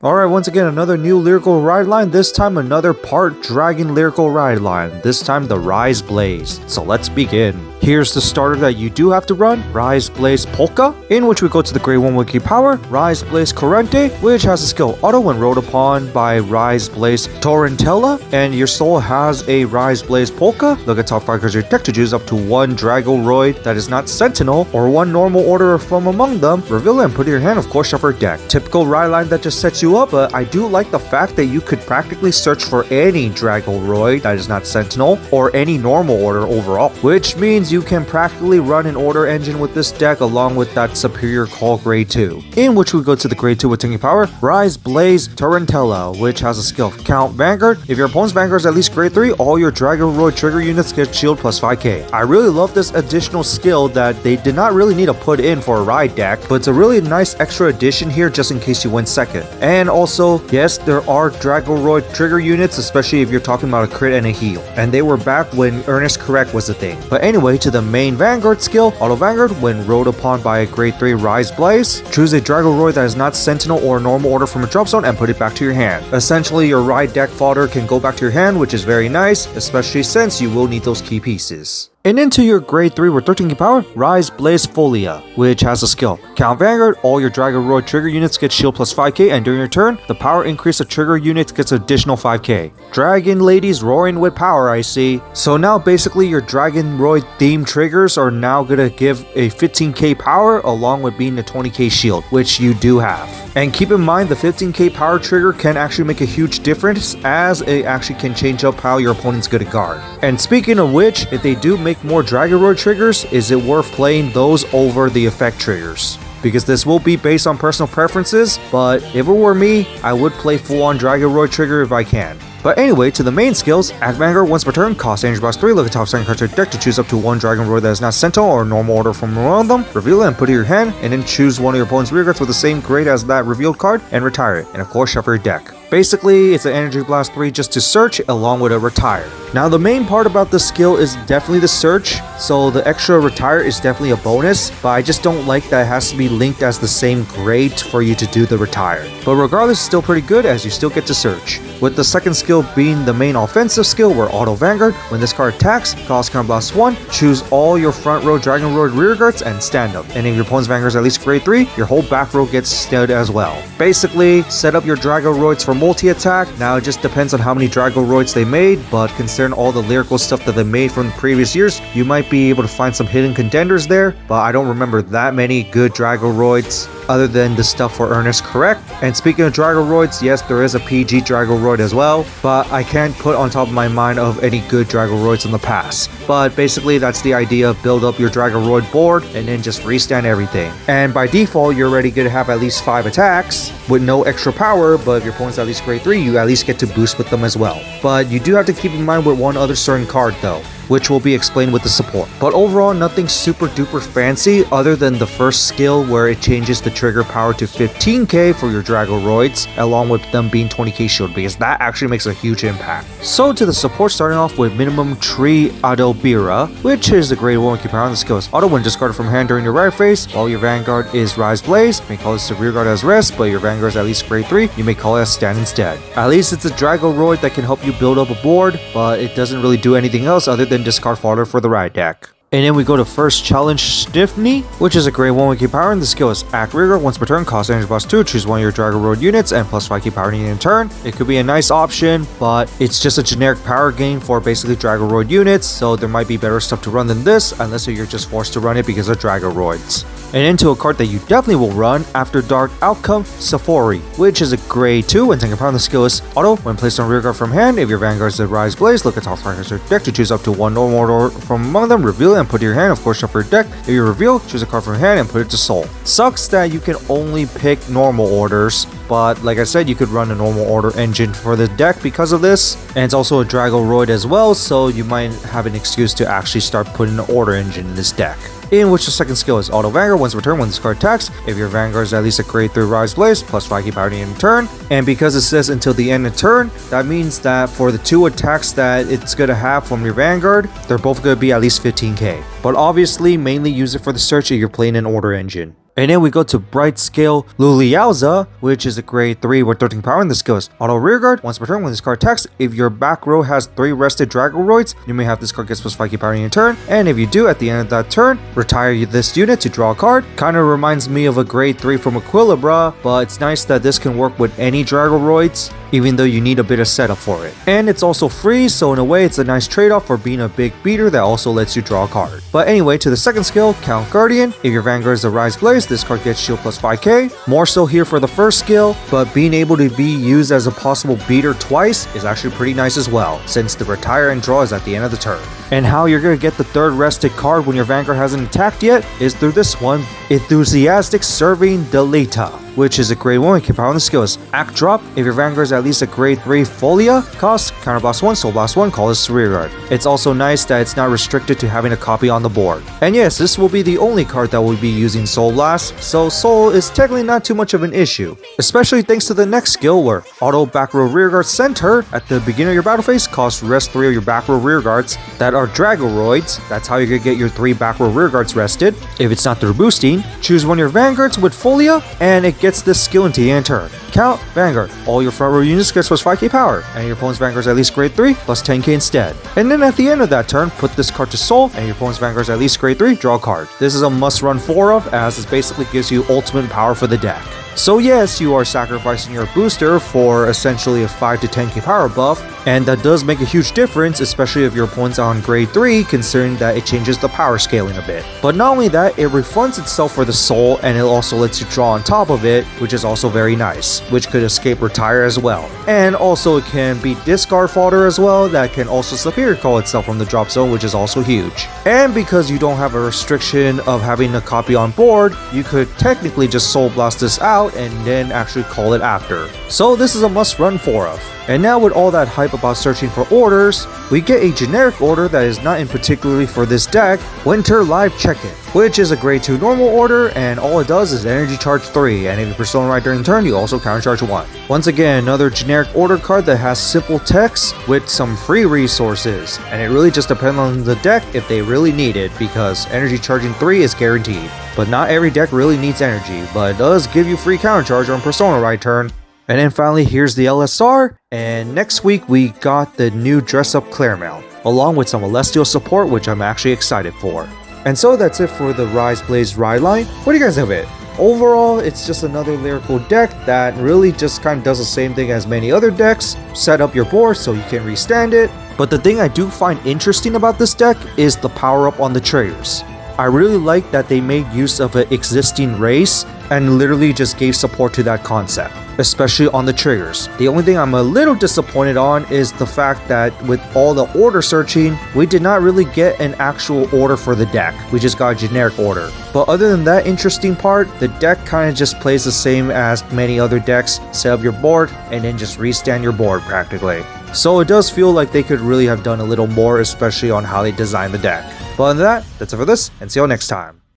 Alright, once again, another new Lyrical Ride Line, this time another part Dragon Lyrical Ride Line, this time the RaiZ BlaZ. So let's begin. Here's the starter that you do have to run, RaiZ BlaZ Polka, in which we go to the Grade 1 Wiki Power, RaiZ BlaZ Corrente, which has a skill Auto when rolled upon by RaiZ BlaZ Torrentella, and your soul has a RaiZ BlaZ Polka. Look at top 5 cards of your deck to choose up to one Dragoroid that is not Sentinel, or one normal order from among them, reveal it and put it in your hand, of course shuffle your deck. Typical ride line that just sets you up, but I do like the fact that you could practically search for any Dragoroid that is not Sentinel, or any normal order overall, which means you can practically run an order engine with this deck along with that superior call Grade 2, in which we go to the Grade 2 with Tinky Power, RaiZ BlaZ Torrentella, which has a skill Count Vanguard. If your opponent's Vanguard is at least Grade 3, all your Dragoroid Trigger units get shield plus 5k. I really love this additional skill that they did not really need to put in for a ride deck, but it's a really nice extra addition here just in case you win second. And also, yes, there are Dragoroid Trigger units, especially if you're talking about a crit and a heal, and they were back when Earnest Correct was a thing. But anyway, to the main Vanguard skill, Auto Vanguard, when rolled upon by a Grade 3 RaiZ BlaZ, choose a Dragoroid that is not Sentinel or normal order from a drop zone and put it back to your hand. Essentially, your ride deck fodder can go back to your hand, which is very nice, especially since you will need those key pieces. And into your Grade 3 with 13 power, RaiZ BlaZ Folia, which has a skill Count Vanguard, all your Dragoroid Trigger units get shield plus 5k, and during your turn, the power increase of trigger units gets additional 5k. Dragon ladies roaring with power, I see. So now basically your Dragoroid themed triggers are now gonna give a 15k power along with being a 20k shield, which you do have. And keep in mind the 15k power trigger can actually make a huge difference, as it actually can change up how your opponent's gonna guard. And speaking of which, if they do make more Dragoroid triggers, is it worth playing those over the effect triggers? Because this will be based on personal preferences, but if it were me, I would play full on Dragoroid trigger if I can. But anyway, to the main skills, act Vanguard once per turn, cost energy box 3, look at top 7 cards of your deck to choose up to one Dragoroid that is not Sentinel or normal order from around them, reveal it and put it in your hand, and then choose one of your opponent's rear guards with the same grade as that revealed card, and retire it, and of course shuffle your deck. Basically, it's an Energy Blast 3 just to search along with a retire. Now the main part about this skill is definitely the search, so the extra retire is definitely a bonus, but I just don't like that it has to be linked as the same grade for you to do the retire. But regardless, it's still pretty good as you still get to search. With the second skill being the main offensive skill, where Auto Vanguard, when this card attacks, cost Counter Blast 1, choose all your front row Dragoroid rear guards and stand up. And if your opponent's Vanguard is at least Grade 3, your whole back row gets stood as well. Basically, set up your Dragoroids for multi-attack. Now it just depends on how many Dragoroids they made, but considering all the lyrical stuff that they made from the previous years, you might be able to find some hidden contenders there, but I don't remember that many good Dragoroids other than the stuff for Earnest Correct. And speaking of Dragoroids, yes, there is a PG Dragoroid as well, but I can't put on top of my mind of any good Dragoroids in the past. But basically, that's the idea, build up your Dragoroid board and then just restand everything. And by default, you're already going to have at least 5 attacks with no extra power, but if your opponent's at least Grade 3, you at least get to boost with them as well. But you do have to keep in mind with one other certain card though, which will be explained with the support. But overall, nothing super duper fancy other than the first skill where it changes the trigger power to 15k for your Dragoroids, along with them being 20k shield, because that actually makes a huge impact. So to the support, starting off with Minimum Tree Adelbira, which is the Grade 1 keep power on the skills. Auto when discarded from hand during your ride phase, while your Vanguard is RaiZ BlaZ, you may call this the rear guard as rest, but your Vanguard is at least Grade 3, you may call it as stand instead. At least it's a Dragoroid that can help you build up a board, but it doesn't really do anything else other than discard fodder for the ride deck. And then we go to first challenge Stiffney, which is a Grade 1 wiki power, and the skill is act rear guard once per turn, cost energy box 2, choose one of your Dragoroid units and plus 5 key power in turn. It could be a nice option, but it's just a generic power gain for basically Dragoroid units, so there might be better stuff to run than this, unless you're just forced to run it because of Dragoroids. And into a card that you definitely will run after dark outcome, Sephori, which is a Grade 2 and 10 power. The skill is auto when placed on rear guard from hand. If your Vanguard is a RaiZ BlaZ, look at top 5 cards of your deck to choose up to one normal order from among them, reveal it and put it in your hand, of course shuffle your deck. If you reveal, choose a card from your hand and put it to soul. Sucks that you can only pick normal orders, but like I said, you could run a normal order engine for the deck because of this, and it's also a Dragoroid as well, so you might have an excuse to actually start putting an order engine in this deck. In which the second skill is Auto Vanguard once per turn when this card attacks. If your Vanguard is at least a Grade 3 RaiZ BlaZ, plus 5 key power in turn. And because it says until the end of turn, that means that for the 2 attacks that it's going to have from your Vanguard, they're both going to be at least 15k. But obviously, mainly use it for the search if you're playing an order engine. And then we go to Bright Scale Luluyaoza, which is a grade 3 with 13 power, and the skill is auto rearguard. Once per turn, when this card attacks, if your back row has 3 rested Dragoroids, you may have this card get plus 5 key power in your turn. And if you do, at the end of that turn, retire this unit to draw a card. Kinda reminds me of a grade 3 from Equilibra, but it's nice that this can work with any Dragoroids, even though you need a bit of setup for it. And it's also free, so in a way it's a nice trade-off for being a big beater that also lets you draw a card. But anyway, to the second skill, Count Guardian. If your Vanguard is a RaiZ BlaZ, this card gets shield plus 5k. More so here for the first skill, but being able to be used as a possible beater twice is actually pretty nice as well, since the retire and draw is at the end of the turn. And how you're going to get the third rested card when your Vanguard hasn't attacked yet is through this one, Enthusiastic Serving Deleta, which is a grade 1 with power on the skills. Act Drop. If your Vanguard is at least a grade 3 Folia, cost Counter Blast 1, Soul Blast 1, call this rearguard. It's also nice that it's not restricted to having a copy on the board. And yes, this will be the only card that will be using Soul Blast, so Soul is technically not too much of an issue, especially thanks to the next skill where Auto Back Row Rearguard Center at the beginning of your battle phase costs rest 3 of your back row rearguards that are Dragoroids. That's how you're gonna get your 3 back row rearguards rested. If it's not through boosting, choose one of your Vanguards with Folia, and it gets this skill into the end turn. Count Vanguard. All your front row units gets plus 5k power, and your opponent's Vanguard is at least grade 3 plus 10k instead. And then at the end of that turn, put this card to Soul, and your opponent's Vanguard is at least grade 3, draw a card. This is a must run 4 of, as this basically gives you ultimate power for the deck. So yes, you are sacrificing your booster for essentially a 5 to 10k power buff, and that does make a huge difference, especially if your opponent's on grade 3, considering that it changes the power scaling a bit. But not only that, it refunds itself for the soul, and it also lets you draw on top of it, which is also very nice, which could escape retire as well. And also it can be discard fodder as well, that can also superior call itself from the drop zone, which is also huge. And because you don't have a restriction of having a copy on board, you could technically just Soul Blast this out and then actually call it after. So this is a must run 4 of. And now with all that hype about searching for orders, we get a generic order that is not in particularly for this deck, Winter Live Check-In, which is a grade 2 normal order, and all it does is energy charge 3, and if you persona ride during the turn, you also counter charge 1. Once again, another generic order card that has simple text with some free resources, and it really just depends on the deck if they really need it, because energy charging 3 is guaranteed. But not every deck really needs energy, but it does give you free counter charge on persona ride turn. And then finally, here's the LSR, and next week we got the new Dress Up Claremont, along with some Celestial support, which I'm actually excited for. And so that's it for the RaiZ BlaZ Ride Line. What do you guys think of it? Overall, it's just another lyrical deck that really just kind of does the same thing as many other decks. Set up your board so you can restand it. But the thing I do find interesting about this deck is the power up on the triggers. I really like that they made use of an existing race and literally just gave support to that concept, especially on the triggers. The only thing I'm a little disappointed on is the fact that with all the order searching, we did not really get an actual order for the deck. We just got a generic order. But other than that interesting part, the deck kind of just plays the same as many other decks. Set up your board and then just restand your board practically. So it does feel like they could really have done a little more, especially on how they designed the deck. But other than that, that's it for this, and see you all next time.